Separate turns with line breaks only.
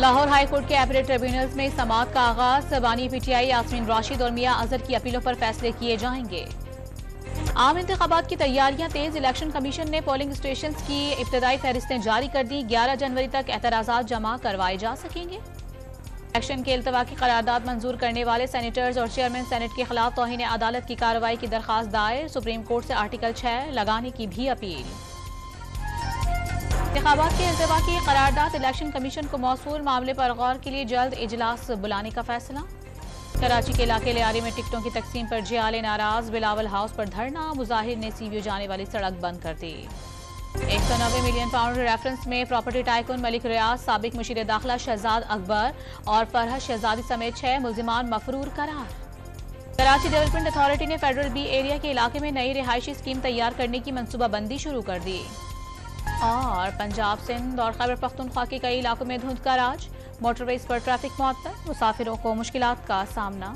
Lahore high court के appellate tribunals में समाअत का आगाज। बानी पीटीआई यास्मीन राशिद और मियां अजहर की अपीलों पर फैसले किए जाएंगे। आम इंतखाबात की तैयारियां तेज। इलेक्शन कमीशन ने पोलिंग स्टेशन की इब्तदाई फहरिस्तें जारी कर दी। 11 जनवरी तक एतराजात जमा करवाए जा सकेंगे। इलेक्शन के इल्तवा की करारदाद मंजूर करने वाले सेनेटर्स और चेयरमैन सेनेट के खिलाफ तौहीन अदालत की कार्रवाई की दरखास्त दायर। सुप्रीम कोर्ट से आर्टिकल 6 लगाने की भी अपील। इंतखाबात के इल्तवा की करारदाद। इलेक्शन कमीशन को मौसूल मामले पर गौर के लिए जल्द इजलास बुलाने का फैसला। कराची के इलाके लियारी में टिकटों की तकसीम पर जियाले नाराज। बिलावल हाउस पर धरना। मुजाहिर ने सीवीओ जाने वाली सड़क बंद कर दी। 190 मिलियन पाउंड रेफरेंस में प्रॉपर्टी टाइकून मलिक रियाज, साबिक मुशीर दाखिला शहजाद अकबर और फरहद शहजादी समेत 6 मुल्जिमान मफरूर करार। कराची डेवलपमेंट अथॉरिटी ने फेडरल बी एरिया के इलाके में नई रिहायशी स्कीम तैयार करने की मनसूबाबंदी शुरू कर दी। और पंजाब, सिंध और खैबर पख्तूनख्वा के कई इलाकों में धुंध का राज। मोटरवेज पर ट्रैफिक मुअत्तल। मुसाफिरों को मुश्किलात का सामना।